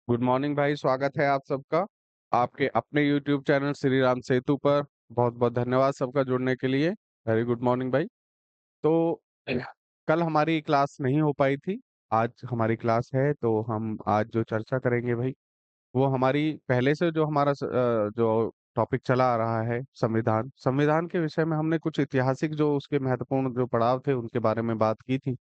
Good morning भाई, स्वागत है आप सबका आपके अपने यूट्यूब चैनल श्री राम सेतु पर। बहुत बहुत धन्यवाद सबका जुड़ने के लिए। वेरी गुड मॉर्निंग भाई। तो कल हमारी क्लास नहीं हो पाई थी। आज हमारी क्लास है, तो हम आज जो चर्चा करेंगे भाई, वो हमारी पहले से जो हमारा जो टॉपिक चला आ रहा है, संविधान संविधान के विषय में हमने कुछ ऐतिहासिक जो उसके महत्वपूर्ण जो पड़ाव थे उनके बारे में बात की थी।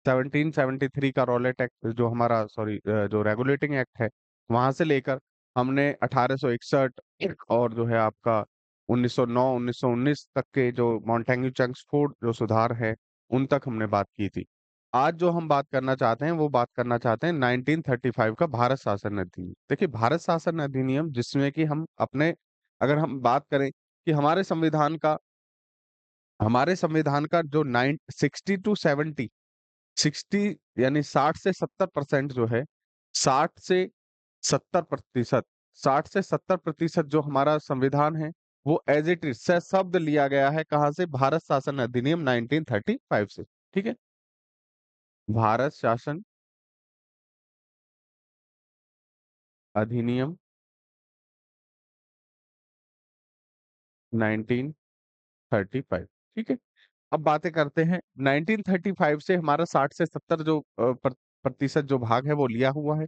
1773 का रॉलेट एक्ट जो हमारा सॉरी जो रेगुलेटिंग एक्ट है, वहां से लेकर हमने 1861 और जो है आपका 1909 1919 तक के जो मॉन्टेग्यू चेम्सफोर्ड जो सुधार है, उन तक हमने बात की थी। आज जो हम बात करना चाहते हैं वो बात करना चाहते हैं 1935 का भारत शासन अधिनियम। देखिए, भारत शासन अधिनियम जिसमें कि हम अपने, अगर हम बात करें कि हमारे संविधान का जो 9 60 to 70 60 यानी 60 से 70% जो है, 60 से 70% 60 से 70% जो हमारा संविधान है, वो एज इट इज शब्द लिया गया है कहाँ से? भारत शासन अधिनियम 1935 से। ठीक है, भारत शासन अधिनियम 1935। ठीक है, अब बातें करते हैं 1935 से हमारा 60 से 70 जो प्रतिशत जो भाग है वो लिया हुआ है।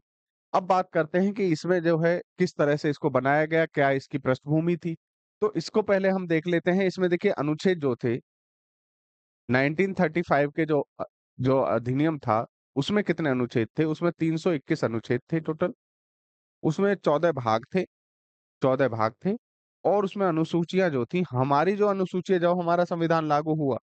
अब बात करते हैं कि इसमें जो है किस तरह से इसको बनाया गया, क्या इसकी पृष्ठभूमि थी। तो इसको पहले हम देख लेते हैं। इसमें देखिए, अनुच्छेद जो थे 1935 के जो अधिनियम था, उसमें कितने अनुच्छेद थे? उसमें 321 अनुच्छेद थे टोटल। उसमें 14 भाग थे। और उसमें अनुसूचियां जो थी, हमारी जो अनुसूची है, जब हमारा संविधान लागू हुआ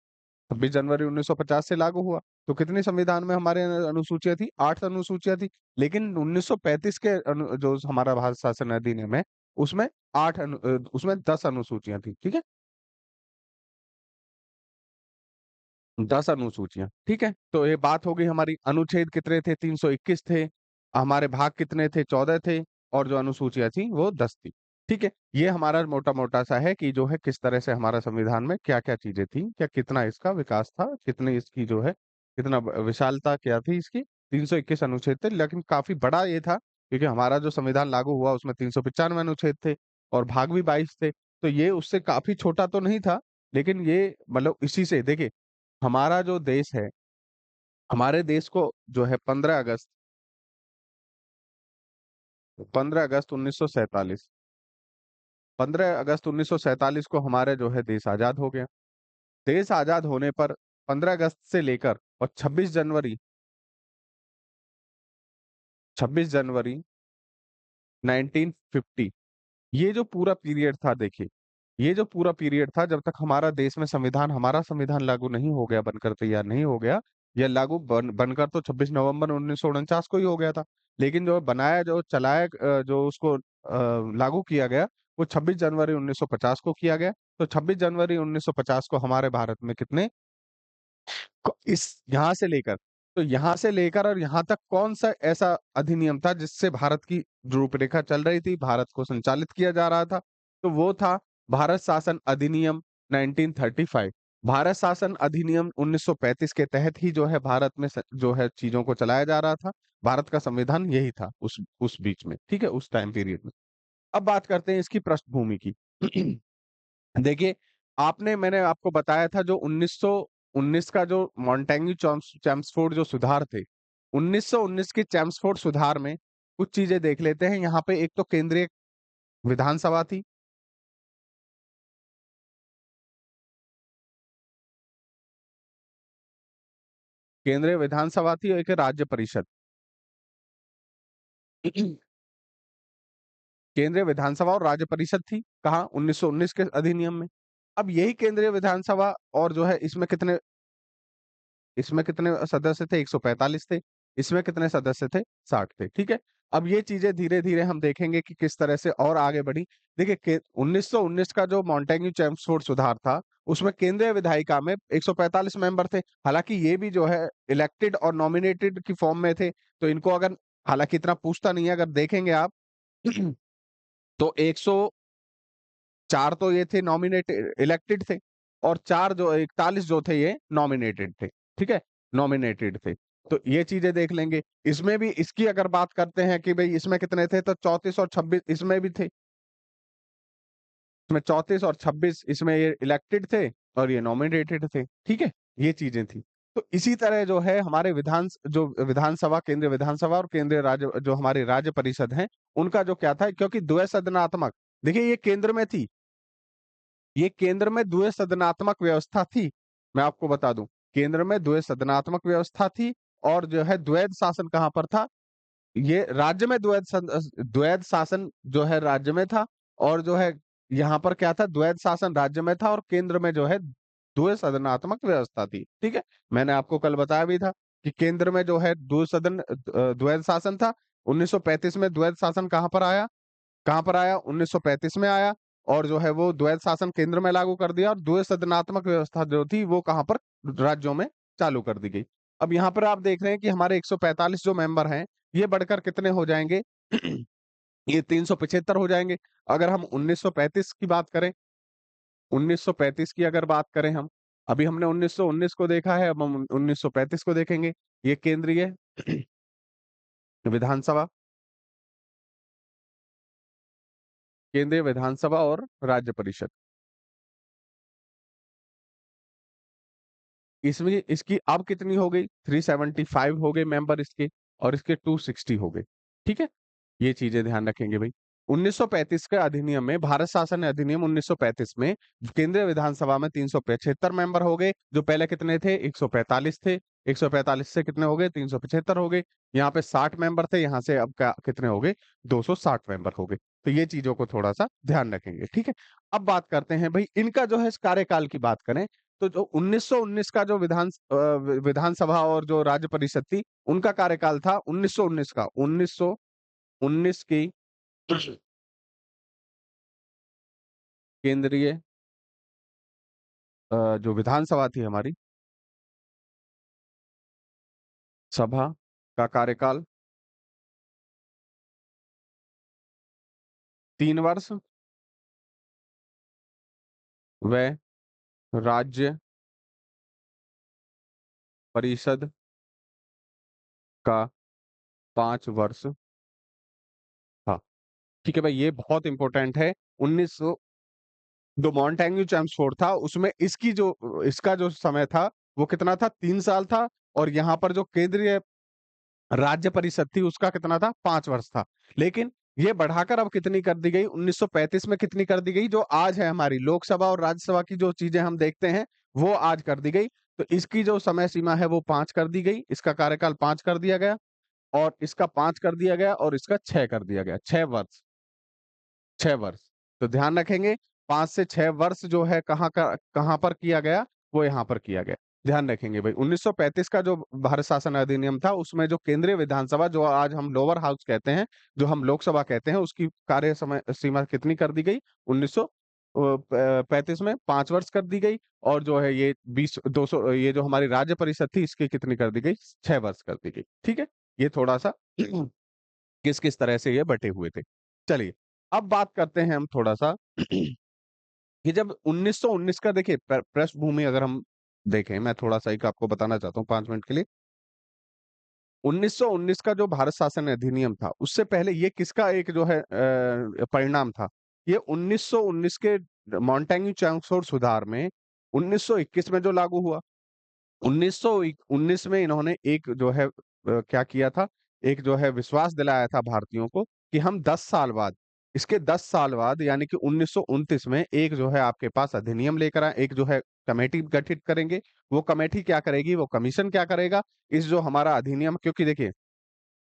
26 जनवरी 1950 से लागू हुआ, तो कितनी संविधान में हमारे अनुसूचियां थी? 8 अनुसूचियां थी। लेकिन 1935 के जो हमारा भारत शासन अधिनियम है, उसमें उसमें 10 अनुसूचियां थी। ठीक है, 10 अनुसूचियां। ठीक है, तो ये बात हो गई हमारी। अनुच्छेद कितने थे? 321 थे। हमारे भाग कितने थे? 14 थे। और जो अनुसूचियां थी वो 10 थी। ठीक है, ये हमारा मोटा मोटा सा है कि जो है किस तरह से हमारा संविधान में क्या क्या चीजें थी, क्या कितना इसका विकास था, कितनी इसकी जो है, कितना विशालता क्या थी इसकी। 321 अनुच्छेद थे, लेकिन काफी बड़ा ये था क्योंकि हमारा जो संविधान लागू हुआ उसमें 395 अनुच्छेद थे और भाग भी 22 थे। तो ये उससे काफी छोटा तो नहीं था, लेकिन ये मतलब इसी से देखिए, हमारा जो देश है, हमारे देश को जो है 15 अगस्त 15 अगस्त 1947 को हमारे जो है देश आजाद हो गया। देश आजाद होने पर 15 अगस्त से लेकर और 26 जनवरी 1950, ये जो पूरा पीरियड था, देखिए, ये जो पूरा पीरियड था जब तक हमारा देश में हमारा संविधान लागू नहीं हो गया, बनकर तैयार नहीं हो गया। यह बनकर तो 26 नवंबर 1949 को ही हो गया था। लेकिन जो बनाया, जो चलाया, जो उसको लागू किया गया, वो 26 जनवरी 1950 को किया गया। तो 26 जनवरी 1950 को हमारे भारत में कितने इस यहाँ से लेकर, तो यहाँ से लेकर और यहाँ तक कौन सा ऐसा अधिनियम था जिससे भारत की जो रूपरेखा चल रही थी, भारत को संचालित किया जा रहा था? तो वो था भारत शासन अधिनियम 1935। भारत शासन अधिनियम 1935 के तहत ही जो है भारत में जो है चीजों को चलाया जा रहा था। भारत का संविधान यही था उस बीच में। ठीक है, उस टाइम पीरियड में। अब बात करते हैं इसकी पृष्ठभूमि की। देखिए, मैंने आपको बताया था जो 1919 का जो मॉन्टेग्यू चेम्सफोर्ड जो सुधार थे, 1919 के चेम्सफोर्ड सुधार में कुछ चीजें देख लेते हैं। यहाँ पे एक तो केंद्रीय विधानसभा थी। केंद्रीय विधानसभा थी और एक राज्य परिषद। केंद्रीय विधानसभा और राज्य परिषद थी कहाँ? 1919 के अधिनियम में। अब यही केंद्रीय विधानसभा और जो है, इसमें कितने सदस्य थे? 145 थे। इसमें कितने सदस्य थे? 60 थे। ठीक है, अब ये चीजें धीरे धीरे हम देखेंगे कि किस तरह से और आगे बढ़ी। देखिए, 1919 का जो मॉन्टेग्यू चेम्सफोर्ड सुधार था, उसमें केंद्रीय विधायिका में 145 मेंबर थे। हालांकि ये भी जो है इलेक्टेड और नॉमिनेटेड की फॉर्म में थे। तो इनको अगर, हालांकि इतना पूछता नहीं है, अगर देखेंगे आप तो 104 तो ये थे नॉमिनेटेड, इलेक्टेड थे। और 4 जो 41 जो थे ये नॉमिनेटेड थे। ठीक है, नॉमिनेटेड थे। तो ये चीजें देख लेंगे। इसमें भी इसकी अगर बात करते हैं कि भाई इसमें कितने थे, तो 34 और 26 इसमें भी थे। इसमें 34 और 26 इसमें ये इलेक्टेड थे और ये नॉमिनेटेड थे। ठीक है, ये चीजें थी। तो इसी तरह जो है हमारे जो विधानसभा, केंद्रीय विधानसभा और केंद्रीय राज्य जो हमारी राज्य परिषद है, उनका जो क्या था, क्योंकि द्वैसदनात्मक, देखिए ये केंद्र में थी, ये केंद्र में द्वैसदनात्मक व्यवस्था थी। मैं आपको बता दूं, केंद्र में द्वैसदनात्मक व्यवस्था थी। और जो है द्वैध शासन कहाँ पर था, ये राज्य में द्वैध शासन जो है राज्य में था। और जो है यहाँ पर क्या था, द्वैध शासन राज्य में था और केंद्र में जो है द्वैसदनात्मक व्यवस्था थी। ठीक है, मैंने आपको कल बताया भी था कि केंद्र में जो है द्वैध शासन था। 1935 में द्वैध शासन कहाँ पर आया, 1935 में आया। और जो है वो द्वैध शासन केंद्र में लागू कर दिया और द्वैसदनात्मक व्यवस्था जो थी वो कहाँ पर, राज्यों में चालू कर दी गई। अब यहाँ पर आप देख रहे हैं कि हमारे 145 जो मेंबर हैं, ये बढ़कर कितने हो जाएंगे ये 375 हो जाएंगे। अगर हम 1935 की बात करें, 1935 की अगर बात करें हम, अभी हमने 1919 को देखा है, अब हम 1935 को देखेंगे। ये केंद्रीय विधानसभा, केंद्रीय विधानसभा और राज्य परिषद, इसमें इसकी अब कितनी हो गई, 375 हो गए मेंबर इसके, और इसके 260 हो गए। ठीक है, ये चीजें ध्यान रखेंगे भाई। 1935 के अधिनियम में, भारत शासन अधिनियम 1935 में केंद्रीय विधानसभा में 375 मेंबर हो गए, जो पहले कितने थे, 145 थे। 145 से कितने हो गए, 375 हो गए। यहाँ पे 60 मेंबर थे, यहाँ से अब कितने हो गए, 260 मेंबर हो गए। तो ये चीजों को थोड़ा सा ध्यान रखेंगे। ठीक है, अब बात करते हैं भाई इनका जो है इस कार्यकाल की बात करें, तो जो 1919 का जो विधानसभा और जो राज्य परिषद थी, उनका कार्यकाल था 1919 का, 1919 की केंद्रीय जो विधानसभा थी हमारी, सभा का कार्यकाल 3 वर्ष, व राज्य परिषद का 5 वर्ष था। ठीक है भाई, ये बहुत इंपॉर्टेंट है। 1900 जो मॉन्टेग्यू चैम्सफोर्ड था, उसमें इसका जो समय था वो कितना था, 3 साल था। और यहाँ पर जो केंद्रीय राज्य परिषद थी उसका कितना था, 5 वर्ष था। लेकिन ये बढ़ाकर अब कितनी कर दी गई, 1935 में कितनी कर दी गई, जो आज है हमारी लोकसभा और राज्यसभा की जो चीजें हम देखते हैं, वो आज कर दी गई। तो इसकी जो समय सीमा है वो 5 कर दी गई, इसका कार्यकाल 5 कर दिया गया। और इसका 5 कर दिया गया और इसका 6 कर दिया गया, 6 वर्ष, 6 वर्ष। तो ध्यान रखेंगे, 5 से 6 वर्ष जो है कहाँ पर किया गया, वो यहाँ पर किया गया। ध्यान रखेंगे भाई, 1935 का जो भारत शासन अधिनियम था, उसमें जो केंद्रीय विधानसभा, जो आज हम लोअर हाउस कहते हैं, जो हम लोकसभा कहते हैं, उसकी कार्य समय सीमा कितनी कर दी गई, 1935 में 5 वर्ष कर दी गई। और जो है ये 200 ये जो हमारी राज्य परिषद थी, इसकी कितनी कर दी गई, 6 वर्ष कर दी गई। ठीक है, ये थोड़ा सा किस किस तरह से ये बटे हुए थे। चलिए, अब बात करते हैं हम थोड़ा सा कि जब 1919 का, देखिए पृष्ठभूमि अगर हम देखें, मैं थोड़ा सा एक आपको बताना चाहता हूँ 5 मिनट के लिए। 1919 का जो भारत शासन अधिनियम था, उससे पहले ये किसका एक जो है परिणाम था, ये 1919 के मॉन्टेग्यू चैम्सफोर्ड सुधार में 1921 में जो लागू हुआ। 1919 में इन्होंने एक जो है क्या किया था, एक जो है विश्वास दिलाया था भारतीयों को कि हम 10 साल बाद, इसके 10 साल बाद यानी कि 1929 में एक जो है आपके पास अधिनियम लेकर आए, एक जो है कमेटी गठित करेंगे। वो कमेटी क्या करेगी, वो कमीशन क्या करेगा, इस जो हमारा अधिनियम, क्योंकि देखिए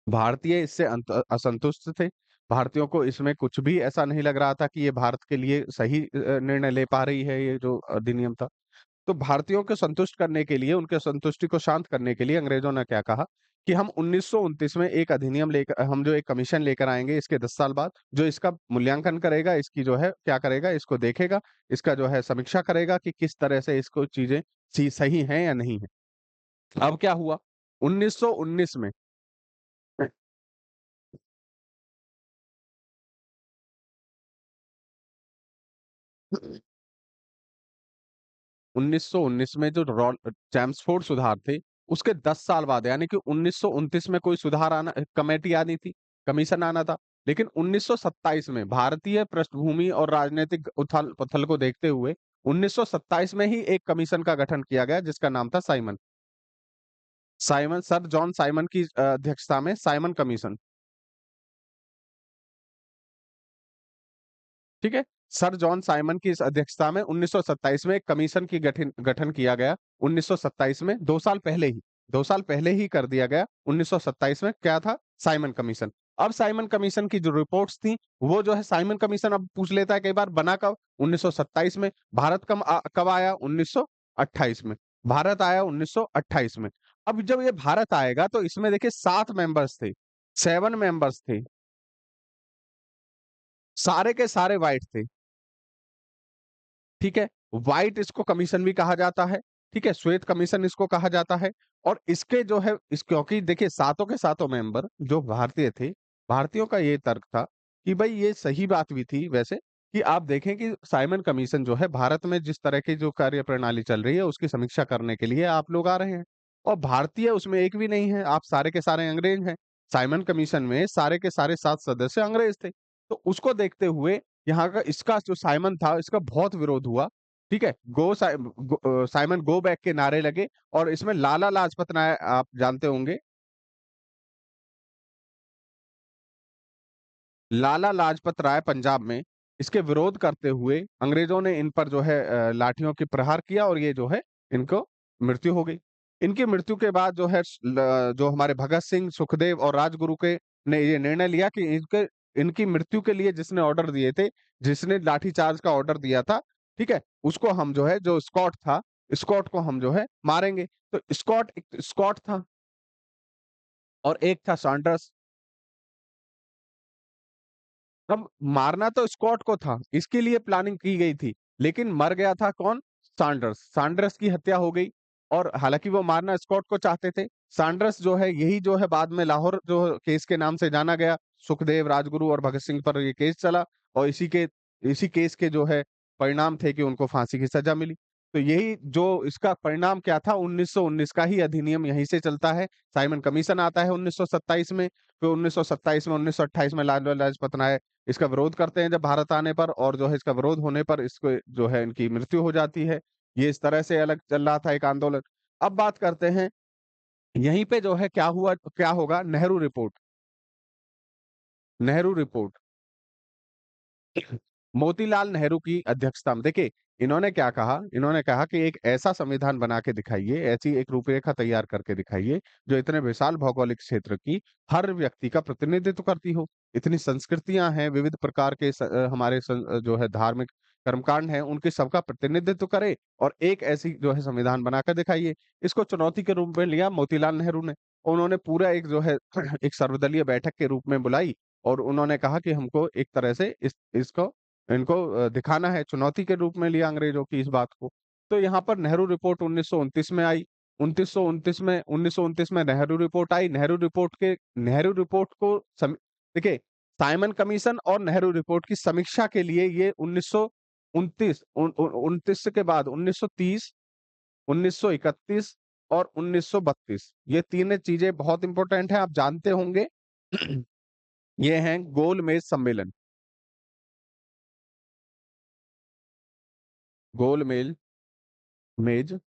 भारतीय इससे असंतुष्ट थे। भारतीयों को इसमें कुछ भी ऐसा नहीं लग रहा था कि ये भारत के लिए सही निर्णय ले पा रही है, ये जो अधिनियम था। तो भारतीयों को संतुष्ट करने के लिए, उनके संतुष्टि को शांत करने के लिए अंग्रेजों ने क्या कहा कि हम 1929 में एक अधिनियम लेकर, हम जो एक कमीशन लेकर आएंगे इसके 10 साल बाद, जो इसका मूल्यांकन करेगा, इसकी जो है क्या करेगा, इसको देखेगा, इसका जो है समीक्षा करेगा कि किस तरह से इसको चीजें सही हैं या नहीं है। अब क्या हुआ, 1919 में 1919 में जो चैम्सफोर्ड सुधार थे, उसके 10 साल बाद यानी कि 1929 में कोई सुधार आना कमेटी आनी थी, कमीशन आना था। लेकिन 1927 में भारतीय पृष्ठभूमि और राजनीतिक उथल-पुथल को देखते हुए 1927 में ही एक कमीशन का गठन किया गया जिसका नाम था Simon. Simon sir John Simon की अध्यक्षता में साइमन कमीशन, ठीक है? सर जॉन साइमन की इस अध्यक्षता में 1927 में एक कमीशन की गठन गठन किया गया। 1927 में 2 साल पहले ही 2 साल पहले ही कर दिया गया। 1927 में क्या था? Simon commission. अब साइमन कमीशन की जो रिपोर्ट्स थी, वो जो है साइमन कमीशन अब पूछ लेता है कई बार बना कब? 1927 में। भारत कब आया? 1928 में। भारत आया 1928 में। अब जब ये भारत आएगा तो इसमें देखिए 7 मेंबर्स थे, 7 मेंबर्स थे। सारे के सारे व्हाइट थे। ठीक है? व्हाइट इसको कमीशन भी कहा जाता है, ठीक है? श्वेत कमीशन इसको कहा जाता है और इसके जो है इस क्योंकि देखिए सातों के सातों मेंबर जो भारतीय थे, भारतीयों का ये तर्क था कि भई ये सही बात भी थी वैसे कि आप देखें कि साइमन कमीशन जो है भारत में जिस तरह की जो कार्यप्रणाली चल रही है उसकी समीक्षा करने के लिए आप लोग आ रहे हैं और भारतीय उसमें एक भी नहीं है, आप सारे के सारे अंग्रेज हैं। साइमन कमीशन में सारे के सारे 7 सदस्य अंग्रेज थे। तो उसको देखते हुए यहाँ का इसका जो साइमन था इसका बहुत विरोध हुआ, ठीक है? साइमन गो बैक के नारे लगे और इसमें लाला लाजपत राय आप जानते होंगे, लाला लाजपत राय पंजाब में इसके विरोध करते हुए अंग्रेजों ने इन पर जो है लाठियों के प्रहार किया और ये जो है इनको मृत्यु हो गई। इनकी मृत्यु के बाद जो है जो हमारे भगत सिंह, सुखदेव और राजगुरु के ने ये निर्णय लिया कि इनके इनकी मृत्यु के लिए जिसने ऑर्डर दिए थे, जिसने लाठीचार्ज का ऑर्डर दिया था, ठीक है? उसको हम जो है जो स्कॉट था, स्कॉट को हम जो है मारेंगे। तो स्कॉट एक स्कॉट था और एक था सैंडर्स। अब मारना तो स्कॉट को था, इसके लिए प्लानिंग की गई थी, लेकिन मर गया था कौन? सैंडर्स। सैंडर्स की हत्या हो गई और हालाँकि वो मारना स्कॉट को चाहते थे। सैंडर्स जो है यही जो है बाद में लाहौर जो केस के नाम से जाना गया। सुखदेव, राजगुरु और भगत सिंह पर ये केस चला और इसी केस के जो है परिणाम थे कि उनको फांसी की सज़ा मिली। तो यही जो इसका परिणाम क्या था 1919 का ही अधिनियम यहीं से चलता है। साइमन कमीशन आता है 1927 में, फिर 1927 में 1928 में लाला लाजपत राय इसका विरोध करते हैं जब भारत आने पर और जो है इसका विरोध होने पर इसको जो है इनकी मृत्यु हो जाती है। ये इस तरह से अलग चल रहा था एक आंदोलन। अब बात करते हैं यहीं पे जो है क्या होगा नेहरू रिपोर्ट, नेहरू रिपोर्ट। मोतीलाल नेहरू की अध्यक्षता में देखिए इन्होंने कहा कि एक ऐसा संविधान बना के दिखाइए, ऐसी एक रूपरेखा तैयार करके दिखाइए, जो इतने विशाल भौगोलिक क्षेत्र की हर व्यक्ति का प्रतिनिधित्व करती हो। इतनी संस्कृतियाँ हैं, विविध प्रकार के हमारे जो है धार्मिक कर्मकांड हैं, उनके सबका प्रतिनिधित्व करे और एक ऐसी जो है संविधान बनाकर दिखाइए। इसको चुनौती के रूप में लिया मोतीलाल नेहरू ने। उन्होंने पूरा एक जो है एक सर्वदलीय बैठक के रूप में बुलाई और उन्होंने कहा कि हमको एक तरह से इसको इनको दिखाना है, चुनौती के रूप में लिया अंग्रेजों की इस बात को। तो यहाँ पर नेहरू रिपोर्ट 1929 में आई। 1929 में नेहरू रिपोर्ट आई। नेहरू रिपोर्ट को देखिए साइमन कमीशन और नेहरू रिपोर्ट की समीक्षा के लिए ये 1929 के बाद 1930, 1931 और 1932 ये तीन चीजें बहुत इंपॉर्टेंट हैं, आप जानते होंगे। ये हैं गोलमेज सम्मेलन, गोलमेज मेज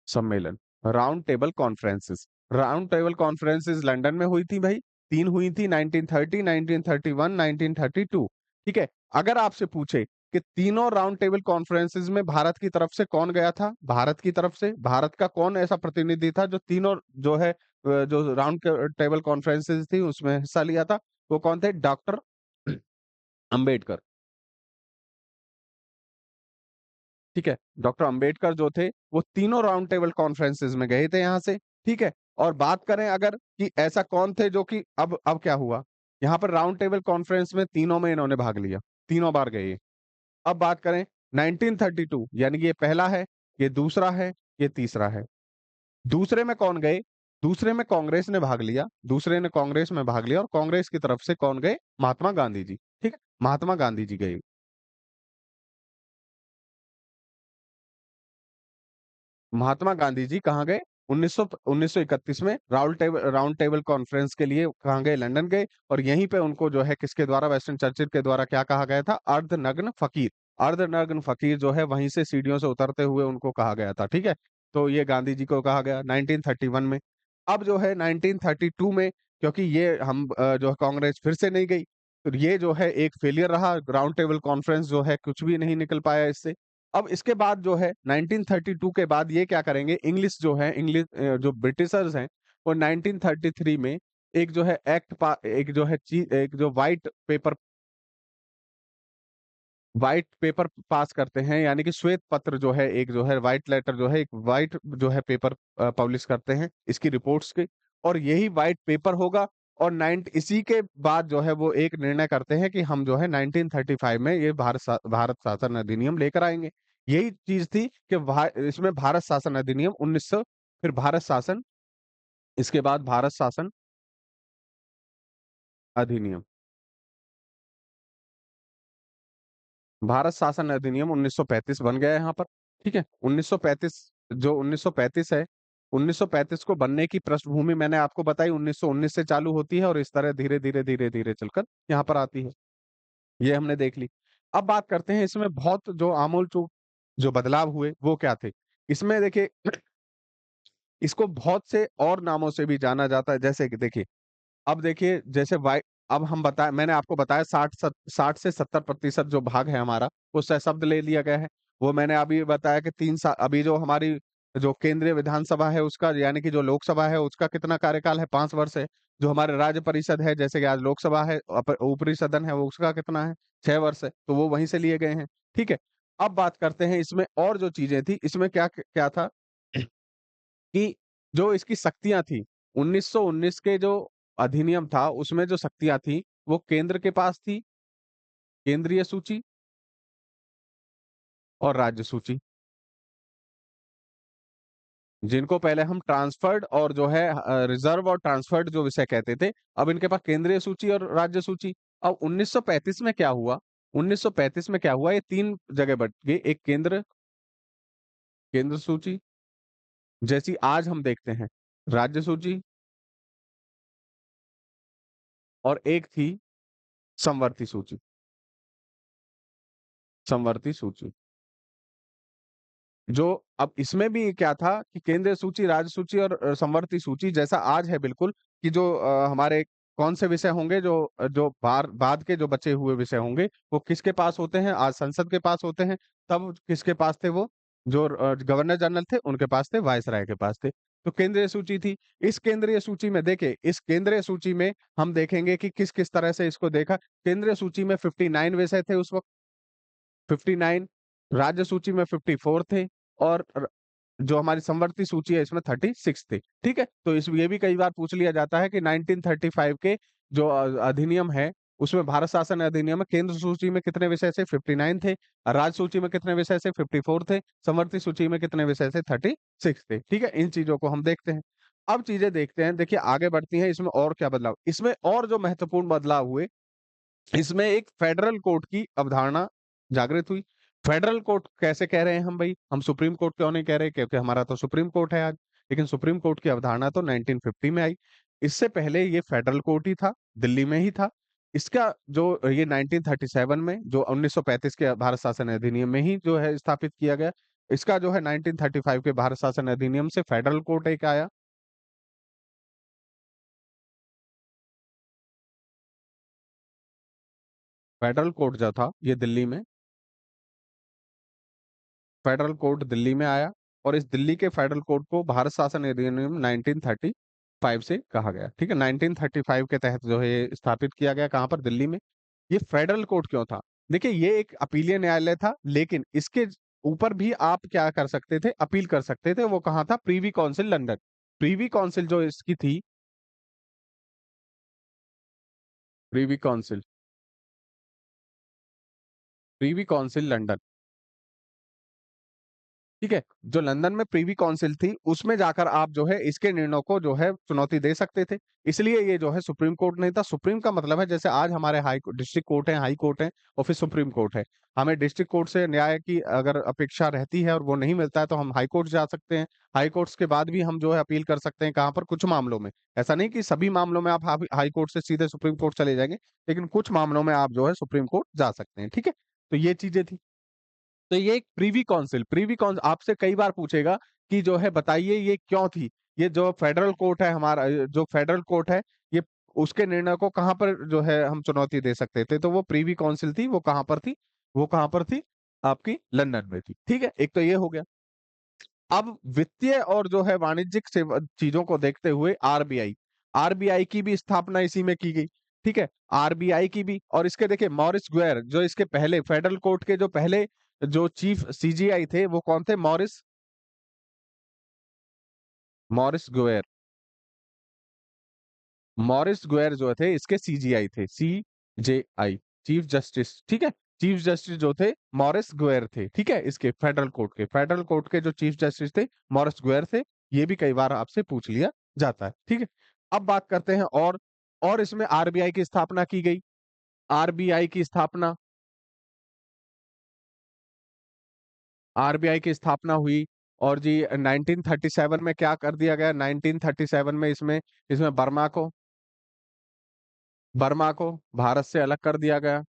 सम्मेलन, round table conferences. Round table conferences London में हुई थी भाई, 3 हुई थी 1930, 1931, 1932। ठीक है? अगर आपसे पूछे कि तीनों राउंड टेबल कॉन्फ्रेंसेस में भारत की तरफ से कौन गया था? भारत की तरफ से भारत का कौन ऐसा प्रतिनिधि था जो तीनों जो है जो राउंड टेबल कॉन्फ्रेंसेस थी उसमें हिस्सा लिया था? वो कौन थे? डॉक्टर अंबेडकर। ठीक है? डॉक्टर अंबेडकर जो थे, वो तीनों राउंड टेबल कॉन्फ्रेंसेस में गए थे यहाँ से, ठीक है? और बात करें अगर कि ऐसा कौन थे जो कि अब क्या हुआ? यहाँ पर राउंड टेबल कॉन्फ्रेंस में तीनों में इन्होंने भाग लिया, तीनों बार गए ये। अब बात करें 1932 यानी कि ये पहला है, ये दूसरा है, ये तीसरा है। दूसरे में कौन गए? दूसरे में कांग्रेस ने भाग लिया, दूसरे ने कांग्रेस में भाग लिया और कांग्रेस की तरफ से कौन गए? महात्मा गांधी जी, ठीक है? महात्मा गांधी जी गए। महात्मा गांधी जी कहाँ गए? 1931 में राउंड टेबल कॉन्फ्रेंस के लिए कहाँ गए? लंदन गए। और यहीं पे उनको जो है किसके द्वारा, वेस्टर्न चर्चिल के द्वारा क्या कहा गया था? अर्धनग्न फकीर। अर्धनग्न फकीर जो है वहीं से सीढ़ियों से उतरते हुए उनको कहा गया था, ठीक है। तो ये गांधी जी को कहा गया 1931 में। अब जो है 1932 में, क्योंकि ये हम जो है कांग्रेस फिर से नहीं गई, तो ये जो है एक फेलियर रहा, राउंड टेबल कॉन्फ्रेंस जो है कुछ भी नहीं निकल पाया इससे। अब इसके बाद जो है 1932 के बाद ये क्या करेंगे, इंग्लिश जो है, इंग्लिश जो ब्रिटिशर्स हैं, वो 1933 में एक जो है एक जो है एक जो व्हाइट पेपर पास करते हैं, यानी कि श्वेत पत्र जो है, एक जो है व्हाइट लेटर जो है, एक व्हाइट जो है पेपर पब्लिश करते हैं इसकी रिपोर्ट्स के। और यही व्हाइट पेपर होगा। और इसी के बाद जो है वो एक निर्णय करते हैं कि हम जो है 1935 में ये भारत शासन अधिनियम लेकर आएंगे। यही चीज थी कि इसमें भारत शासन अधिनियम 1900, फिर भारत शासन, इसके बाद भारत शासन अधिनियम, भारत शासन अधिनियम 1935 बन गया है यहाँ पर। ठीक है, 1935, जो 1935 है, 1935 को बनने की पृष्ठभूमि मैंने आपको बताई, 1919 से चालू होती है और इस तरह धीरे धीरे धीरे धीरे चलकर यहाँ पर आती है। ये हमने देख ली। अब बात करते हैं इसमें बहुत जो आमूल चूल जो बदलाव हुए वो क्या थे। इसमें देखिए इसको बहुत से और नामों से भी जाना जाता है, जैसे कि देखिए, अब देखिए जैसे वाई अब हम बताए, मैंने आपको बताया 60 से 70% जो भाग है हमारा, वो शब्द ले लिया गया है। वो मैंने अभी बताया कि 3 साल, अभी जो हमारी जो केंद्रीय विधानसभा है उसका, यानी कि जो लोकसभा है उसका कितना कार्यकाल है? 5 वर्ष है। जो हमारे राज्य परिषद है, जैसे कि आज लोकसभा है, ऊपरी सदन है, वो उसका कितना है? 6 वर्ष है। तो वो वहीं से लिए गए हैं। ठीक है। अब बात करते हैं इसमें और जो चीजें थी, इसमें क्या क्या था कि जो इसकी शक्तियां थी, 1919 के जो अधिनियम था उसमें जो शक्तियां थी वो केंद्र के पास थी, केंद्रीय सूची और राज्य सूची, जिनको पहले हम ट्रांसफर्ड और जो है रिजर्व और ट्रांसफर्ड जो विषय कहते थे। अब इनके पास केंद्रीय सूची और राज्य सूची। अब 1935 में क्या हुआ? 1935 में क्या हुआ, ये 3 जगह बट गई। एक केंद्र सूची, जैसी आज हम देखते हैं, राज्य सूची, और एक थी समवर्ती सूची। समवर्ती सूची, जो अब इसमें भी क्या था कि केंद्रीय सूची, राज्य सूची और समवर्ती सूची जैसा आज है बिल्कुल, कि जो हमारे कौन से विषय होंगे, जो जो बाद के जो बचे हुए विषय होंगे वो किसके पास होते हैं? आज संसद के पास होते हैं। तब किसके पास थे वो? जो गवर्नर जनरल थे उनके पास थे, वायसराय के पास थे। तो केंद्रीय सूची थी। इस केंद्रीय सूची में देखे, इस केंद्रीय सूची में हम देखेंगे कि किस किस तरह से इसको देखा। केंद्रीय सूची में 59 विषय थे उस वक्त, 59। राज्य सूची में 54 थे। और जो हमारी समवर्ती सूची है इसमें 36 थे। ठीक है। तो इस ये भी कई बार पूछ लिया जाता है कि 1935 के जो अधिनियम है उसमें, भारत शासन अधिनियम में, केंद्र सूची में कितने विषय से? 59 थे। राज्य सूची में कितने विषय से? 54 थे। समवर्ती सूची में कितने विषय से? 36 थे। ठीक है, इन चीजों को हम देखते हैं। अब चीजें देखते हैं, देखिए आगे बढ़ती हैं, इसमें और क्या बदलाव, इसमें और जो महत्वपूर्ण बदलाव हुए, इसमें एक फेडरल कोर्ट की अवधारणा जागृत हुई। फेडरल कोर्ट कैसे कह रहे हैं हम भाई? हम सुप्रीम कोर्ट क्यों नहीं कह रहे? क्योंकि हमारा तो सुप्रीम कोर्ट है आज। लेकिन सुप्रीम कोर्ट की अवधारणा तो 1950 में आई। इससे पहले ये फेडरल कोर्ट ही था, दिल्ली में ही था। इसका जो ये 1937 में, जो 1935 के भारत शासन अधिनियम में ही जो है स्थापित किया गया। इसका जो है 1935 के भारत शासन अधिनियम से फेडरल कोर्ट एक आया। फेडरल कोर्ट जो था ये दिल्ली में, फेडरल कोर्ट दिल्ली में आया। और इस दिल्ली के फेडरल कोर्ट को भारत शासन अधिनियम 1935 से कहा गया। ठीक है, 1935 के तहत जो है ये स्थापित किया गया, कहाँ पर? दिल्ली में। ये फेडरल कोर्ट क्यों था? देखिए, ये एक अपीलीय न्यायालय था, लेकिन इसके ऊपर भी आप क्या कर सकते थे? अपील कर सकते थे। वो कहाँ था? Privi council London. Privi council जो इसकी थी, Privi council, Privi council London, ठीक है, जो लंदन में प्रीवी काउंसिल थी उसमें जाकर आप जो है इसके निर्णय को जो है चुनौती दे सकते थे। इसलिए ये जो है सुप्रीम कोर्ट नहीं था। सुप्रीम का मतलब है जैसे आज हमारे डिस्ट्रिक्ट कोर्ट है, हाई कोर्ट है और फिर सुप्रीम कोर्ट है। हमें डिस्ट्रिक्ट कोर्ट से न्याय की अगर अपेक्षा रहती है और वो नहीं मिलता है तो हम हाई कोर्ट जा सकते हैं। हाई कोर्ट्स के बाद भी हम जो है अपील कर सकते हैं, कहाँ पर, कुछ मामलों में। ऐसा नहीं कि सभी मामलों में आप हाई कोर्ट से सीधे सुप्रीम कोर्ट चले जाएंगे, लेकिन कुछ मामलों में आप जो है सुप्रीम कोर्ट जा सकते हैं। ठीक है, तो ये चीजें थी। तो ये एक प्रीवी काउंसिल आपसे कई बार पूछेगा कि जो है बताइए ये क्यों थी। ये जो फेडरल कोर्ट है हमारा, जो फेडरल कोर्ट है, ये उसके निर्णय को कहाँ पर जो है हम चुनौती दे सकते थे, तो वो प्रीवी काउंसिल थी। वो कहाँ पर थी? वो कहाँ पर थी? आपकी लंदन में थी। ठीक है, एक तो ये हो गया। अब वित्तीय और जो है वाणिज्यिक सेवा चीजों को देखते हुए आरबीआई, आरबीआई की भी स्थापना इसी में की गई। ठीक है, आरबीआई की भी। और इसके देखिए मॉरिस गुएर, जो इसके पहले फेडरल कोर्ट के जो पहले जो चीफ सीजीआई थे वो कौन थे? Morris, Morris Guer. Morris Guer जो थे इसके सीजीआई थे, सी जे आई, चीफ जस्टिस। ठीक है, चीफ जस्टिस जो थे मॉरिस गुएर थे। ठीक है, इसके फेडरल कोर्ट के जो चीफ जस्टिस थे मॉरिस गुएर थे। ये भी कई बार आपसे पूछ लिया जाता है। ठीक है, अब बात करते हैं और इसमें आरबीआई की स्थापना की गई। आरबीआई की स्थापना, आरबीआई की स्थापना हुई। और जी 1937 में क्या कर दिया गया? 1937 में इसमें इसमें बर्मा को भारत से अलग कर दिया गया।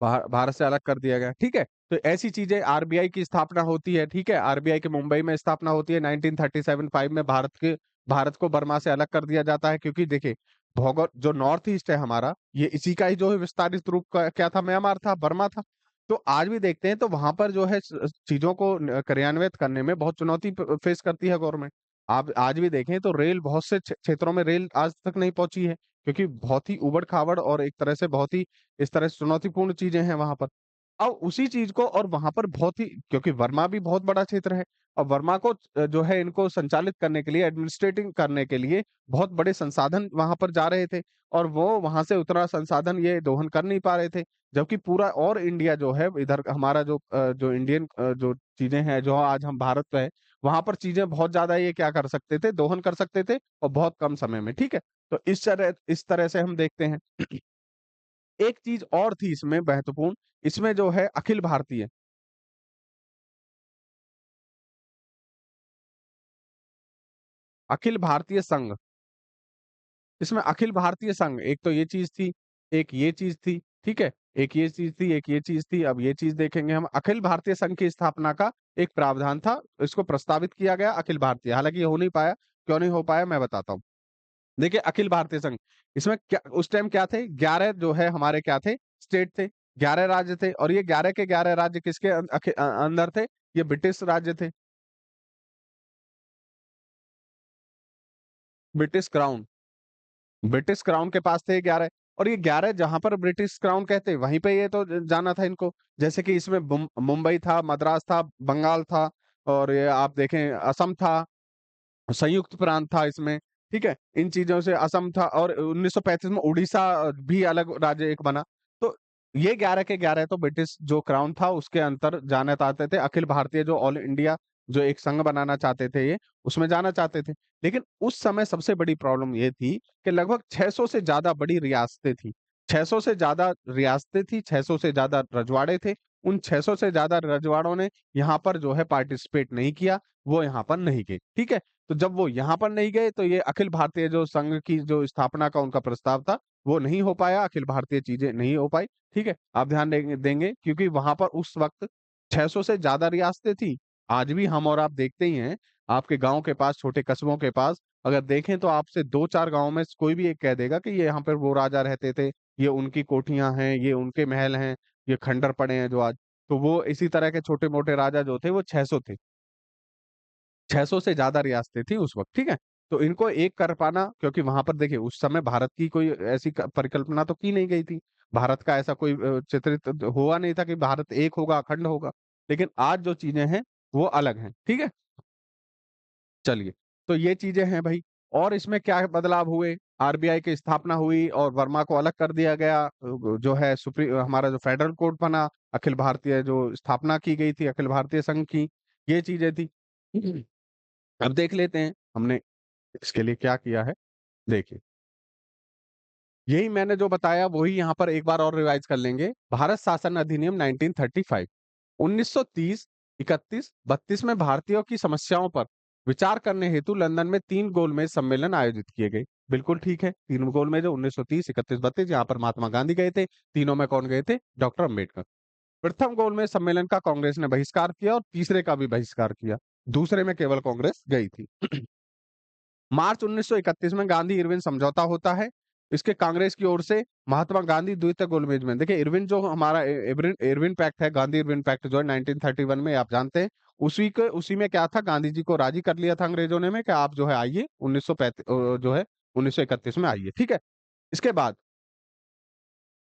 भारत से अलग कर दिया गया। ठीक है, तो ऐसी चीजें, आरबीआई की स्थापना होती है। ठीक है, आरबीआई की मुंबई में स्थापना होती है 1937-5 में। भारत को बर्मा से अलग कर दिया जाता है, क्योंकि देखिए भौगोल जो नॉर्थ ईस्ट है हमारा, ये इसी का ही जो है विस्तारित रूप क्या था? म्यांमार था, बर्मा था। तो आज भी देखते हैं तो वहां पर जो है चीजों को कार्यान्वित करने में बहुत चुनौती फेस करती है गवर्नमेंट। आप आज भी देखें तो रेल, बहुत से क्षेत्रों में रेल आज तक नहीं पहुंची है, क्योंकि बहुत ही उबड़ खाबड़ और एक तरह से बहुत ही इस तरह से चुनौतीपूर्ण चीजें हैं वहां पर। अब उसी चीज को, और वहां पर बहुत ही, क्योंकि वर्मा भी बहुत बड़ा क्षेत्र है, और वर्मा को जो है इनको संचालित करने के लिए, एडमिनिस्ट्रेटिंग करने के लिए बहुत बड़े संसाधन वहां पर जा रहे थे। और वो वहां से उतना संसाधन ये दोहन कर नहीं पा रहे थे। जबकि पूरा और इंडिया जो है इधर हमारा जो इंडियन जो चीजें हैं, जो आज हम भारत में है, वहां पर चीजें बहुत ज्यादा ये क्या कर सकते थे? दोहन कर सकते थे, और बहुत कम समय में। ठीक है, तो इस तरह से हम देखते हैं। एक चीज और थी इसमें महत्वपूर्ण, इसमें जो है अखिल भारतीय संघ, इसमें अखिल भारतीय संघ, एक तो ये चीज थी, एक ये चीज थी। ठीक है, एक ये चीज थी, एक ये चीज थी। अब ये चीज देखेंगे हम, अखिल भारतीय संघ की स्थापना का एक प्रावधान था। इसको प्रस्तावित किया गया अखिल भारतीय, हालांकि ये हो नहीं पाया। क्यों नहीं हो पाया मैं बताता हूँ। देखिए अखिल भारतीय संघ, इसमें क्या उस टाइम क्या थे? 11 जो है हमारे क्या थे? स्टेट थे, 11 राज्य थे। और ये 11 के 11 राज्य किसके अंदर थे? ये ब्रिटिश राज्य थे, ब्रिटिश क्राउन, ब्रिटिश क्राउन के पास थे 11। और ये 11 जहां पर ब्रिटिश क्राउन कहते वहीं पे ये तो जाना था इनको। जैसे कि इसमें मुंबई था, मद्रास था, बंगाल था, और ये आप देखें असम था, संयुक्त प्रांत था इसमें। ठीक है, इन चीजों से असम था, और 1935 में उड़ीसा भी अलग राज्य एक बना। तो ये 11 के 11 तो ब्रिटिश जो क्राउन था उसके अंतर जाना चाहते थे। अखिल भारतीय जो ऑल इंडिया जो एक संघ बनाना चाहते थे ये, उसमें जाना चाहते थे। लेकिन उस समय सबसे बड़ी प्रॉब्लम ये थी कि लगभग 600 से ज्यादा बड़ी रियासतें थी। 600 से ज्यादा रियासतें थी, 600 से ज्यादा रजवाड़े थे। उन 600 से ज्यादा रजवाड़ों ने यहाँ पर जो है पार्टिसिपेट नहीं किया, वो यहाँ पर नहीं गए। ठीक है, तो जब वो यहाँ पर नहीं गए तो ये अखिल भारतीय जो संघ की जो स्थापना का उनका प्रस्ताव था वो नहीं हो पाया, अखिल भारतीय चीजें नहीं हो पाई। ठीक है, आप ध्यान देंगे क्योंकि वहां पर उस वक्त 600 से ज्यादा रियासतें थी। आज भी हम और आप देखते ही हैं, आपके गांव के पास, छोटे कस्बों के पास अगर देखें तो आपसे दो चार गांव में कोई भी एक कह देगा कि ये यहाँ पर वो राजा रहते थे, ये उनकी कोठियां हैं, ये उनके महल हैं, ये खंडर पड़े हैं जो आज। तो वो इसी तरह के छोटे मोटे राजा जो थे वो 600 थे। 600 से ज्यादा रियासतें थी उस वक्त। ठीक है, तो इनको एक कर पाना, क्योंकि वहां पर देखिए उस समय भारत की कोई ऐसी परिकल्पना तो की नहीं गई थी। भारत का ऐसा कोई चित्रित हुआ नहीं था कि भारत एक होगा, अखंड होगा। लेकिन आज जो चीजें हैं वो अलग हैं। ठीक है, चलिए, तो ये चीजें हैं भाई। और इसमें क्या बदलाव हुए, आरबीआई की स्थापना हुई और वर्मा को अलग कर दिया गया, जो है सुप्रीम हमारा जो फेडरल कोर्ट बना, अखिल भारतीय जो स्थापना की गई थी अखिल भारतीय संघ की, ये चीजें थी। अब देख लेते हैं हमने इसके लिए क्या किया है। देखिए, यही मैंने जो बताया वही यहाँ पर एक बार और रिवाइज कर लेंगे। भारत शासन अधिनियम 1935, 1930, 31, 32 में भारतीयों की समस्याओं पर विचार करने हेतु लंदन में 3 गोलमेज सम्मेलन आयोजित किए गए। बिल्कुल ठीक है, 3 गोलमेज 1930, 31, 32, यहाँ पर महात्मा गांधी गए थे। तीनों में कौन गए थे? डॉक्टर अम्बेडकर। प्रथम गोलमेज सम्मेलन का कांग्रेस ने बहिष्कार किया और तीसरे का भी बहिष्कार किया। दूसरे में केवल कांग्रेस गई थी। मार्च 1931 में गांधी इरविन समझौता होता है। इसके कांग्रेस की ओर से महात्मा गांधी द्वितीय गोलमेज में, देखिए इरविन जो हमारा इरविन इरविन पैक्ट है, गांधी इरविन पैक्ट जो है 1931 में, आप जानते हैं, उसी में क्या था, गांधी जी को राजी कर लिया था अंग्रेजों ने में कि आप जो है आइए 1935 जो है 1931 में आइए, ठीक है। इसके बाद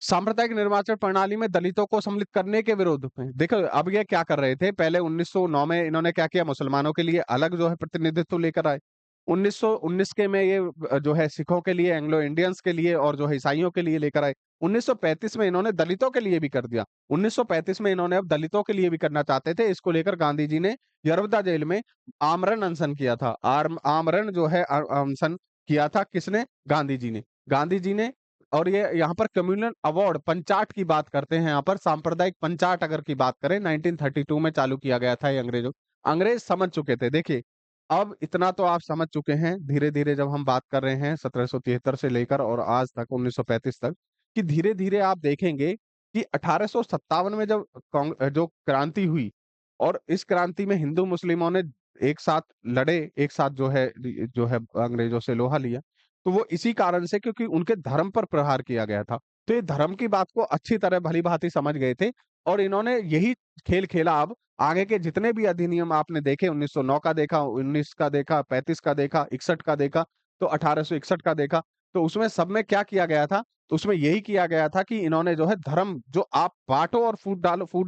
सांप्रदायिक निर्वाचन प्रणाली में दलितों को सम्मिलित करने के विरोध में, देखो अब ये क्या कर रहे थे, पहले 1909 में इन्होंने क्या किया, मुसलमानों के लिए अलग जो है प्रतिनिधित्व लेकर आए। 1919 के में ये जो है सिखों के लिए, एंग्लो इंडियंस के लिए और जो है ईसाइयों के लिए लेकर आए। 1935 में इन्होंने दलितों के लिए भी कर दिया। 1935 में इन्होंने अब दलितों के लिए भी करना चाहते थे। इसको लेकर गांधी जी ने यरवदा जेल में आमरण अनशन किया था। आमरण जो है अनशन किया था किसने? गांधी जी ने। गांधी जी ने। और ये यहाँ पर कम्युनल अवार्ड पंचाट की बात करते हैं, यहाँ पर सांप्रदायिक पंचाट अगर की बात करें 1932 में चालू किया गया था ये अंग्रेजों। अंग्रेज समझ चुके थे, देखिए अब इतना तो आप समझ चुके हैं, धीरे धीरे जब हम बात कर रहे हैं 1773 से लेकर और आज तक 1935 तक, कि धीरे धीरे आप देखेंगे कि 1857 में जब जो क्रांति हुई और इस क्रांति में हिंदू मुस्लिमों ने एक साथ लड़े, एक साथ जो है अंग्रेजों से लोहा लिया, तो वो इसी कारण से क्योंकि उनके धर्म पर प्रहार किया गया था। तो ये धर्म की बात को अच्छी तरह भली भांति समझ गए थे और इन्होंने यही खेल खेला। अब आगे के जितने भी अधिनियम आपने देखे, 1909 का देखा, 19 का देखा, 35 का देखा, 61 का देखा, तो 1861 का देखा, तो उसमें सब में क्या किया गया था? तो उसमें यही किया गया था कि इन्होंने जो है धर्म, जो आप बांटो और फूट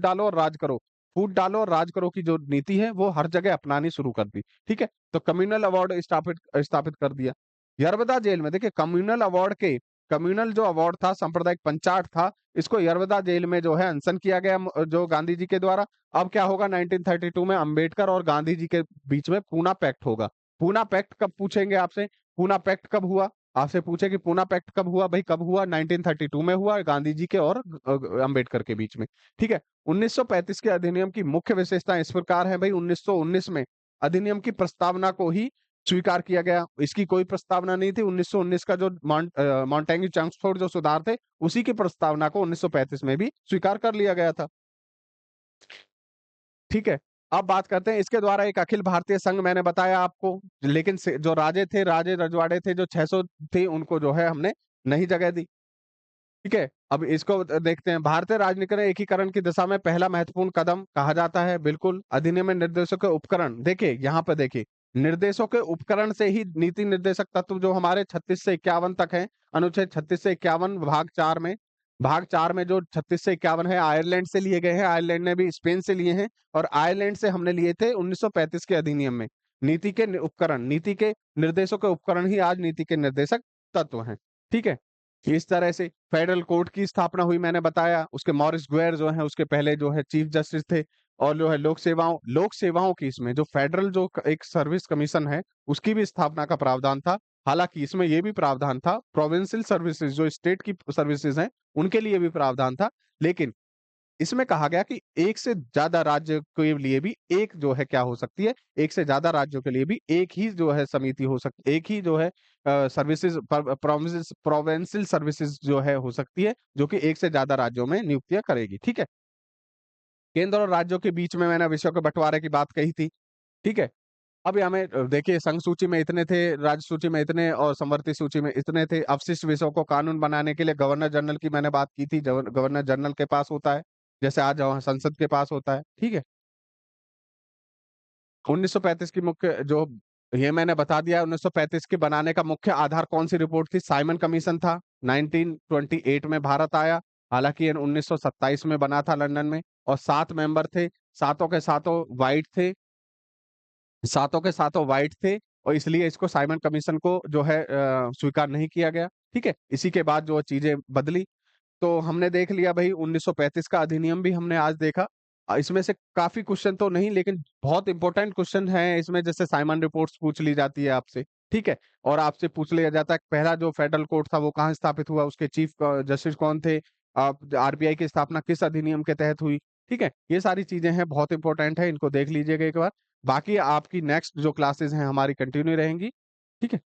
डालो और राज करो, फूट डालो और राज करो की जो नीति है वो हर जगह अपनानी शुरू कर दी। ठीक है, तो कम्युनल अवार्ड स्थापित स्थापित कर दिया। यरवदा जेल में देखिए कम्युनल जो अवार्ड था, सांप्रदायिक पंचाट था, इसको यरवदा जेल में जो है अनशन किया गया जो गांधी जी के द्वारा। अब क्या होगा 1932 में अंबेडकर और गांधी जी के बीच में पूना पैक्ट होगा। पूना पैक्ट कब पूछेंगे आपसे? पूना पैक्ट कब हुआ? आपसे पूछे कि पूना पैक्ट कब हुआ, भाई कब हुआ? 1932 में हुआ, गांधी जी के और अंबेडकर के बीच में। ठीक है, 1935 के अधिनियम की मुख्य विशेषता इस प्रकार है भाई। 1919 में अधिनियम की प्रस्तावना को ही स्वीकार किया गया, इसकी कोई प्रस्तावना नहीं थी। 1919 का जो मॉन्टेग्यू चेम्सफोर्ड जो सुधार थे, उसी की प्रस्तावना को 1935 में भी स्वीकार कर लिया गया था। ठीक है, अब बात करते हैं इसके द्वारा एक अखिल भारतीय संघ मैंने बताया आपको, लेकिन जो राजे रजवाड़े थे जो 600 थे, उनको जो है हमने नहीं जगह दी। ठीक है, अब इसको देखते हैं। भारतीय राजनीति में एकीकरण की दिशा में पहला महत्वपूर्ण कदम कहा जाता है, बिल्कुल। अधिनियम में निर्देशों के उपकरण, देखिए यहाँ पे देखिए, निर्देशों के उपकरण से ही नीति निर्देशक तत्व जो हमारे 36 से 51 तक हैं, अनुच्छेद 36 से 51 भाग 4 में जो 36 से 51 है, आयरलैंड से लिए गए हैं। आयरलैंड ने भी स्पेन से लिए हैं और आयरलैंड से हमने लिए थे 1935 के अधिनियम में। नीति के उपकरण, नीति के निर्देशों के उपकरण ही आज नीति के निर्देशक तत्व हैं। ठीक है, इस तरह से फेडरल कोर्ट की स्थापना हुई, मैंने बताया। उसके मॉरिस गुएर जो है उसके पहले जो है चीफ जस्टिस थे। और जो है लोक सेवाओं की, इसमें जो फेडरल जो एक सर्विस कमीशन है, उसकी भी स्थापना का प्रावधान था। हालांकि इसमें यह भी प्रावधान था प्रोविंशियल सर्विसेज, जो स्टेट की सर्विसेज हैं, उनके लिए भी प्रावधान था। लेकिन इसमें कहा गया कि एक से ज्यादा राज्य के लिए भी एक जो है क्या हो सकती है, एक से ज्यादा राज्यों के लिए भी एक ही जो है समिति हो सकती, एक ही जो है सर्विसेज, प्रोविंशियल सर्विसेज जो है हो सकती है, जो कि एक से ज्यादा राज्यों में नियुक्तियां करेगी। ठीक है, केंद्र और राज्यों के बीच में मैंने विषयों के बंटवारे की बात कही थी। ठीक है, अब हमें देखिए, संघ सूची में इतने थे, राज्य सूची में इतने और संवर्ती सूची में इतने थे। अवशिष्ट विषयों को कानून बनाने के लिए गवर्नर जनरल की मैंने बात की थी, गवर्नर जनरल के पास होता है, जैसे आज संसद के पास होता है। ठीक है, 1935 की मुख्य जो, ये मैंने बता दिया। 1935 के बनाने का मुख्य आधार कौन सी रिपोर्ट थी? साइमन कमीशन था। 1928 में भारत आया, हालांकि ये 1927 में बना था लंदन में। और 7 मेंबर थे, सातों के सातों वाइट थे, सातों के सातों वाइट थे। और इसलिए इसको साइमन कमीशन को जो है स्वीकार नहीं किया गया। ठीक है, इसी के बाद जो चीजें बदली। तो हमने देख लिया भाई 1935 का अधिनियम भी हमने आज देखा। इसमें से काफी क्वेश्चन तो नहीं, लेकिन बहुत इंपॉर्टेंट क्वेश्चन है इसमें, जैसे साइमन रिपोर्ट्स पूछ ली जाती है आपसे। ठीक है, और आपसे पूछ लिया जाता है पहला जो फेडरल कोर्ट था वो कहाँ स्थापित हुआ, उसके चीफ जस्टिस कौन थे, आरबीआई की स्थापना किस अधिनियम के तहत हुई। ठीक है, ये सारी चीजें हैं, बहुत इंपॉर्टेंट है, इनको देख लीजिएगा एक बार। बाकी आपकी नेक्स्ट जो क्लासेस हैं हमारी कंटिन्यू रहेंगी। ठीक है,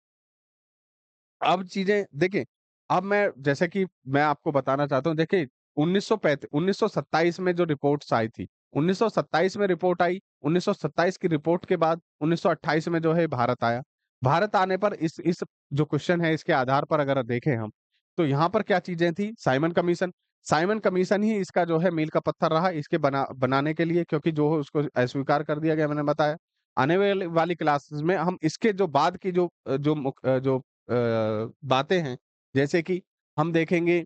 अब चीजें देखिए। अब मैं जैसे कि मैं आपको बताना चाहता हूँ, देखिए 1927 में जो रिपोर्ट्स आई थी, 1927 में रिपोर्ट आई, 1927 की रिपोर्ट के बाद 1928 में जो है भारत आया। भारत आने पर इस जो क्वेश्चन है इसके आधार पर अगर देखें हम, तो यहाँ पर क्या चीजें थी, साइमन कमीशन। साइमन कमीशन ही इसका जो है मील का पत्थर रहा इसके बनाने के लिए, क्योंकि जो है उसको अस्वीकार कर दिया गया, मैंने बताया। आने वाली क्लासेस में हम इसके जो बाद की जो बातें हैं, जैसे कि हम देखेंगे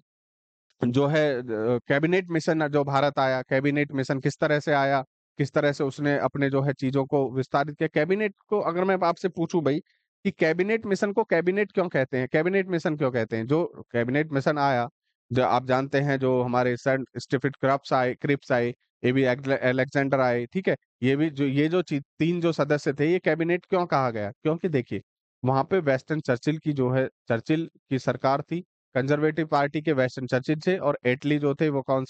जो है कैबिनेट मिशन जो भारत आया, कैबिनेट मिशन किस तरह से आया, किस तरह से उसने अपने जो है चीजों को विस्तारित किया। कैबिनेट को अगर मैं आपसे पूछूं भाई कि कैबिनेट मिशन को कैबिनेट क्यों कहते हैं, कैबिनेट मिशन क्यों कहते हैं, जो कैबिनेट मिशन आया, जो आप जानते हैं, जो हमारे सर स्टीफन क्रिप्स आए, ये भी अलेक्जेंडर आए। ठीक है, ये जो तीन जो सदस्य थे, ये कैबिनेट क्यों कहा गया, क्योंकि देखिए वहां पे वेस्टर्न चर्चिल की जो है, चर्चिल की सरकार थी, कंजर्वेटिव पार्टी के वेस्टर्न चर्चिल थे, और एटली जो थे वो कौन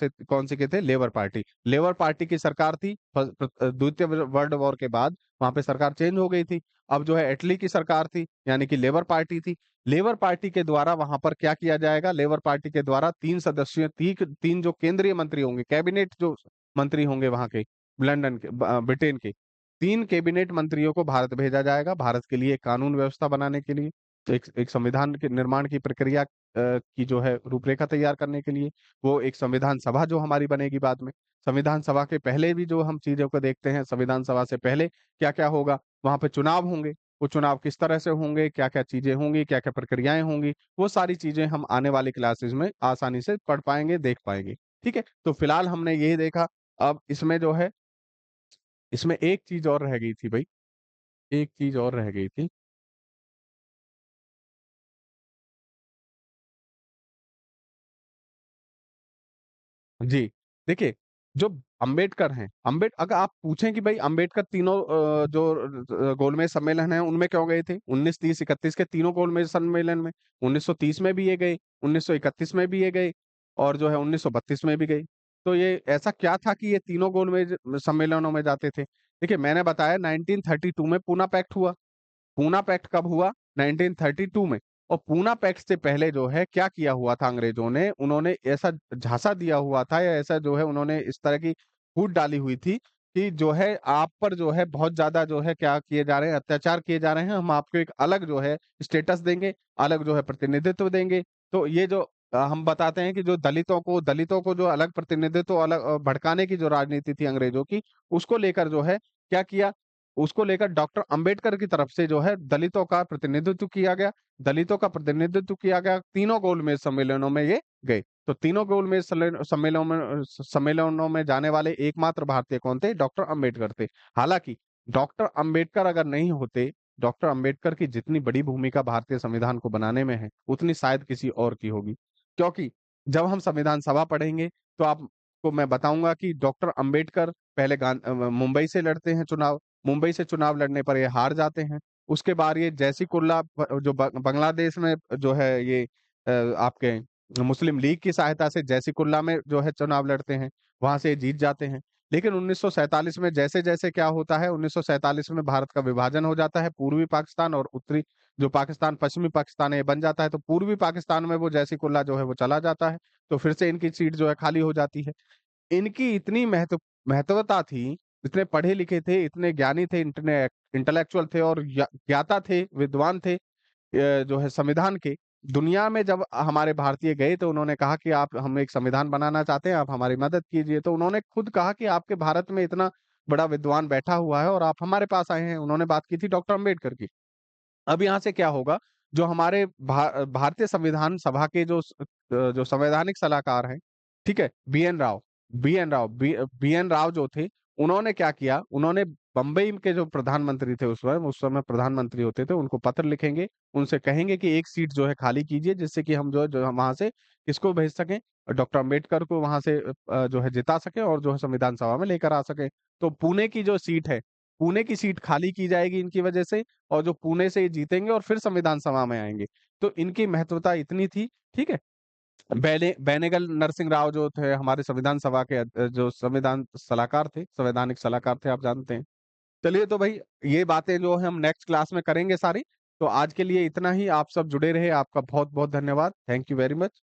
से के थे, लेबर पार्टी। लेबर पार्टी की सरकार थी। द्वितीय वर्ल्ड वॉर के बाद वहां पे सरकार चेंज हो गई थी। अब जो है एटली की सरकार थी, यानी कि लेबर पार्टी थी। लेबर पार्टी के द्वारा वहां पर क्या किया जाएगा, लेबर पार्टी के द्वारा तीन जो केंद्रीय मंत्री होंगे, कैबिनेट जो मंत्री होंगे वहां के, लंदन के, ब्रिटेन के, तीन कैबिनेट मंत्रियों को भारत भेजा जाएगा, भारत के लिए एक कानून व्यवस्था बनाने के लिए, एक संविधान के निर्माण की प्रक्रिया की जो है रूपरेखा तैयार करने के लिए। वो एक संविधान सभा जो हमारी बनेगी बाद में। संविधान सभा के पहले भी जो हम चीजों को देखते हैं, संविधान सभा से पहले क्या क्या होगा, वहां पे चुनाव होंगे, वो चुनाव किस तरह से होंगे, क्या क्या चीजें होंगी, क्या क्या प्रक्रियाएं होंगी, वो सारी चीजें हम आने वाली क्लासेस में आसानी से पढ़ पाएंगे, देख पाएंगे। ठीक है, तो फिलहाल हमने ये देखा। अब इसमें जो है, इसमें एक चीज और रह गई थी भाई, एक चीज और रह गई थी। जी, देखिए, जो अंबेडकर हैं, अगर आप पूछें कि भाई अंबेडकर तीनों जो गोलमेज सम्मेलन है उनमें क्यों गए थे, 19, 30, 31 के तीनों गोलमेज सम्मेलन में, 1930 में भी ये गए, 1931 में भी ये गए, और जो है 1932 में भी गए। तो ये ऐसा क्या था कि ये तीनों गोलमेज सम्मेलनों में जाते थे। देखिए, मैंने बताया 1932 में पूना पैक्ट हुआ। पूना पैक्ट कब हुआ, 1932 में। और पूना पैक्ट से पहले जो है क्या किया हुआ था अंग्रेजों ने, उन्होंने ऐसा झांसा दिया हुआ था, या ऐसा जो है उन्होंने इस तरह की फूट डाली हुई थी कि जो है आप पर जो है बहुत ज्यादा जो है क्या किए जा रहे हैं, अत्याचार किए जा रहे हैं, हम आपको एक अलग जो है स्टेटस देंगे, अलग जो है प्रतिनिधित्व देंगे। तो ये जो हम बताते हैं कि जो दलितों को जो अलग प्रतिनिधित्व, अलग भड़काने की जो राजनीति थी अंग्रेजों की, उसको लेकर जो है क्या किया, उसको लेकर डॉक्टर अंबेडकर की तरफ से जो है दलितों का प्रतिनिधित्व किया गया। दलितों का प्रतिनिधित्व किया गया, तीनों गोलमेज सम्मेलनों में ये गए। तो तीनों गोलमेज सम्मेलनों में जाने वाले एकमात्र भारतीय कौन थे, डॉक्टर अंबेडकर थे। हालांकि डॉक्टर अंबेडकर अगर नहीं होते, डॉक्टर अंबेडकर की जितनी बड़ी भूमिका भारतीय संविधान को बनाने में है, उतनी शायद किसी और की होगी। क्योंकि जब हम संविधान सभा पढ़ेंगे तो आपको मैं बताऊंगा कि डॉक्टर अंबेडकर पहले मुंबई से लड़ते हैं चुनाव। मुंबई से चुनाव लड़ने पर ये हार जाते हैं। उसके बाद ये जैसी कुल्ला जो बांग्लादेश में जो है ये आपके मुस्लिम लीग की सहायता से जैसी कुल्ला में जो है चुनाव लड़ते हैं, वहां से ये जीत जाते हैं। लेकिन 1947 में जैसे जैसे क्या होता है, 1947 में भारत का विभाजन हो जाता है, पूर्वी पाकिस्तान और उत्तरी जो पाकिस्तान, पश्चिमी पाकिस्तान है, ये बन जाता है। तो पूर्वी पाकिस्तान में वो जैसी कुल्ला जो है वो चला जाता है, तो फिर से इनकी सीट जो है खाली हो जाती है। इनकी इतनी महत्वता थी, इतने पढ़े लिखे थे, इतने ज्ञानी थे, इंटेलेक्चुअल थे, और ज्ञाता थे, विद्वान थे जो है संविधान के। दुनिया में जब हमारे भारतीय गए तो उन्होंने कहा कि आप, हम एक संविधान बनाना चाहते हैं, आप हमारी मदद कीजिए। तो उन्होंने खुद कहा कि आपके भारत में इतना बड़ा विद्वान बैठा हुआ है और आप हमारे पास आए हैं। उन्होंने बात की थी डॉक्टर अम्बेडकर की। अब यहाँ से क्या होगा, जो हमारे भारतीय संविधान सभा के जो संवैधानिक सलाहकार हैं, ठीक है, B N Rao, B N Rao जो थे, उन्होंने क्या किया, उन्होंने बम्बई के जो प्रधानमंत्री थे उस समय प्रधानमंत्री होते थे, उनको पत्र लिखेंगे, उनसे कहेंगे कि एक सीट जो है खाली कीजिए, जिससे कि हम जो हम वहाँ से किसको भेज सकें, डॉक्टर अम्बेडकर को वहाँ से जो है जिता सकें और जो है संविधान सभा में लेकर आ सकें। तो पुणे की जो सीट है, पुणे की सीट खाली की जाएगी इनकी वजह से, और जो पुणे से ये जीतेंगे और फिर संविधान सभा में आएँगे। तो इनकी महत्वता इतनी थी, ठीक है? बेनेगल नरसिंह राव जो थे हमारे संविधान सभा के जो संविधान सलाहकार थे, संवैधानिक सलाहकार थे, आप जानते हैं। चलिए तो भाई, ये बातें जो है हम नेक्स्ट क्लास में करेंगे सारी। तो आज के लिए इतना ही, आप सब जुड़े रहे, आपका बहुत-बहुत धन्यवाद। Thank you very much.